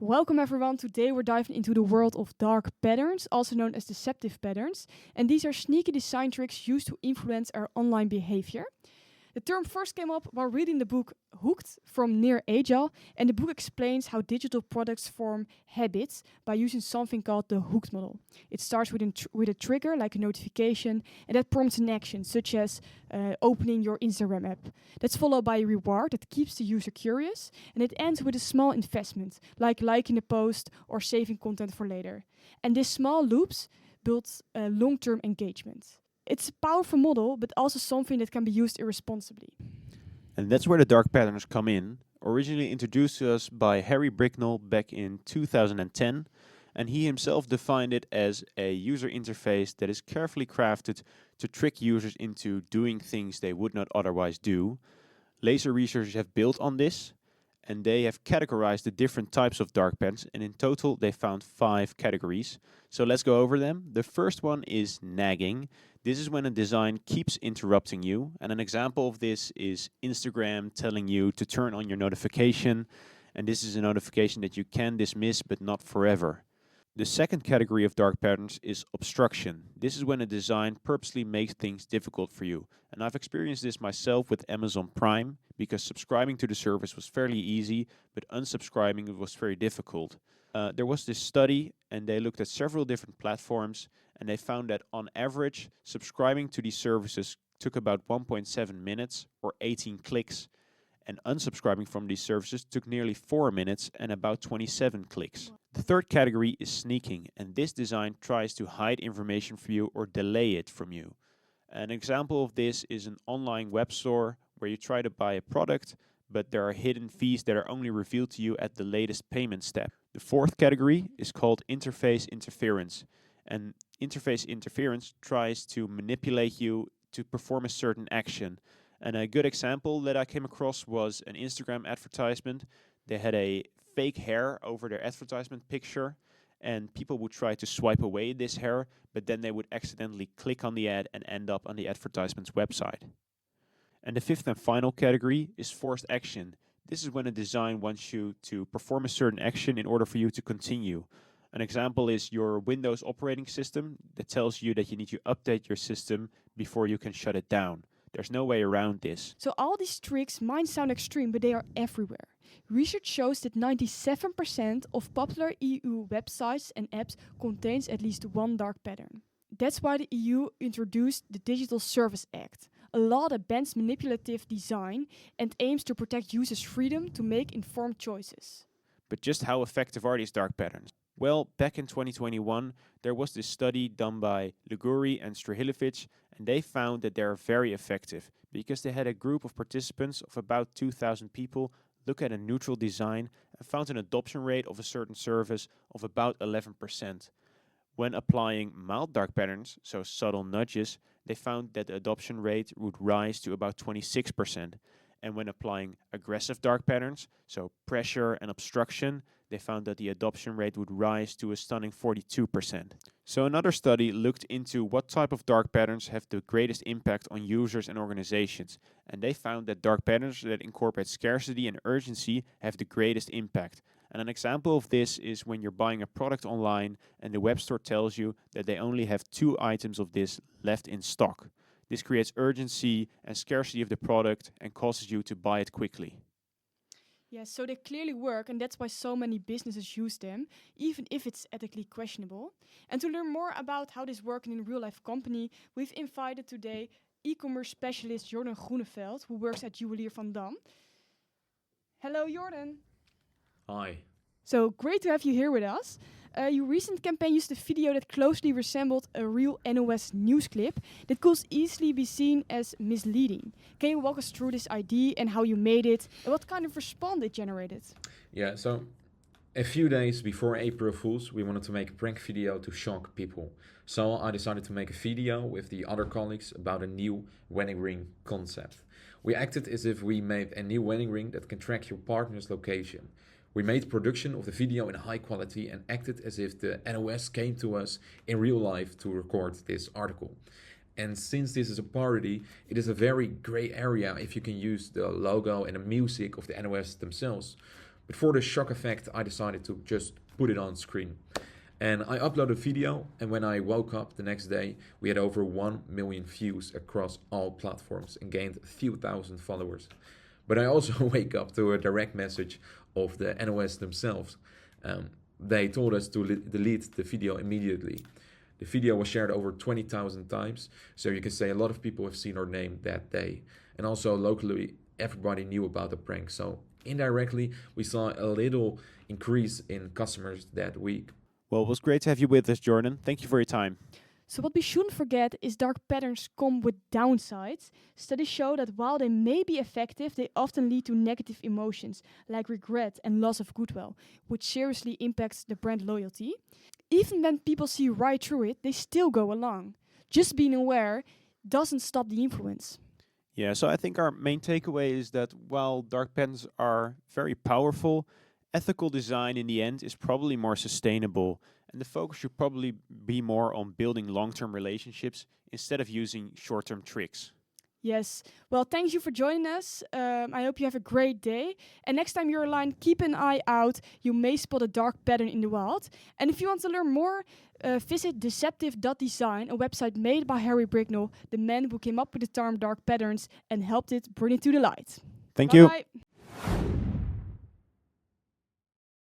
Welcome everyone. Today we're diving into the world of dark patterns, also known as deceptive patterns. And these are sneaky design tricks used to influence our online behavior. The term first came up while reading the book Hooked from Eyal, and the book explains how digital products form habits by using something called the hooked model. It starts with a trigger, like a notification, and that prompts an action, such as opening your Instagram app. That's followed by a reward that keeps the user curious, and it ends with a small investment, like liking a post or saving content for later. And these small loops build long-term engagement. It's a powerful model, but also something that can be used irresponsibly. And that's where the dark patterns come in, originally introduced to us by Brignull back in 2010, and he himself defined it as a user interface that is carefully crafted to trick users into doing things they would not otherwise do. Laser researchers have built on this, and they have categorized the different types of dark patterns, and in total they found 5 categories. So let's go over them. The first one is nagging. This is when a design keeps interrupting you, and an example of this is Instagram telling you to turn on your notification, and this is a notification that you can dismiss but not forever. The second category of dark patterns is obstruction. This is when a design purposely makes things difficult for you. And I've experienced this myself with Amazon Prime, because subscribing to the service was fairly easy, but unsubscribing was very difficult. There was this study, and they looked at several different platforms, and they found that on average, subscribing to these services took about 1.7 minutes or 18 clicks, and unsubscribing from these services took nearly 4 minutes and about 27 clicks. The third category is sneaking, and this design tries to hide information from you or delay it from you. An example of this is an online web store where you try to buy a product, but there are hidden fees that are only revealed to you at the latest payment step. The fourth category is called interface interference, and interface interference tries to manipulate you to perform a certain action. And a good example that I came across was an Instagram advertisement. They had a fake hair over their advertisement picture, and people would try to swipe away this hair, but then they would accidentally click on the ad and end up on the advertisement's website. And the fifth and final category is forced action. This is when a design wants you to perform a certain action in order for you to continue. An example is your Windows operating system that tells you that you need to update your system before you can shut it down. There's no way around this. So all these tricks might sound extreme, but they are everywhere. Research shows that 97% of popular EU websites and apps contains at least one dark pattern. That's why the EU introduced the Digital Service Act, a law that bans manipulative design and aims to protect users' freedom to make informed choices. But just how effective are these dark patterns? Well, back in 2021, there was this study done by Liguri and Strahilovic, and they found that they are very effective because they had a group of participants of about 2,000 people look at a neutral design and found an adoption rate of a certain service of about 11%. When applying mild dark patterns, so subtle nudges, they found that the adoption rate would rise to about 26%. And when applying aggressive dark patterns, so pressure and obstruction, they found that the adoption rate would rise to a stunning 42%. So another study looked into what type of dark patterns have the greatest impact on users and organizations. And they found that dark patterns that incorporate scarcity and urgency have the greatest impact. And an example of this is when you're buying a product online and the web store tells you that they only have 2 items of this left in stock. This creates urgency and scarcity of the product and causes you to buy it quickly. Yes, so they clearly work, and that's why so many businesses use them, even if it's ethically questionable. And to learn more about how this works in a real-life company, we've invited today e-commerce specialist Jordan Groeneveld, who works at Juwelier Van Dam. Hello, Jordan. Hi. So great to have you here with us. Your recent campaign used a video that closely resembled a real NOS news clip that could easily be seen as misleading. Can you walk us through this idea and how you made it and what kind of response it generated? Yeah, so a few days before April Fools, we wanted to make a prank video to shock people. So I decided to make a video with the other colleagues about a new wedding ring concept. We acted as if we made a new wedding ring that can track your partner's location. We made production of the video in high quality and acted as if the NOS came to us in real life to record this article. And since this is a parody, it is a very gray area if you can use the logo and the music of the NOS themselves. But for the shock effect, I decided to just put it on screen. And I uploaded a video, and when I woke up the next day, we had over 1 million views across all platforms and gained a few thousand followers. But I also wake up to a direct message of the NOS themselves. They told us to delete the video immediately. The video was shared over 20,000 times, so you can say a lot of people have seen our name that day. And also locally, everybody knew about the prank, so indirectly, we saw a little increase in customers that week. Well, it was great to have you with us, Jordan. Thank you for your time. So what we shouldn't forget is dark patterns come with downsides. Studies show that while they may be effective, they often lead to negative emotions like regret and loss of goodwill, which seriously impacts the brand loyalty. Even when people see right through it, they still go along. Just being aware doesn't stop the influence. Yeah, so I think our main takeaway is that while dark patterns are very powerful, ethical design in the end is probably more sustainable, and the focus should probably be more on building long-term relationships instead of using short-term tricks. Yes. Well, thank you for joining us. I hope you have a great day. And next time you're online, keep an eye out. You may spot a dark pattern in the wild. And if you want to learn more, visit deceptive.design, a website made by Harry Brignull, the man who came up with the term dark patterns and helped it bring it to the light. Thank you. Bye-bye.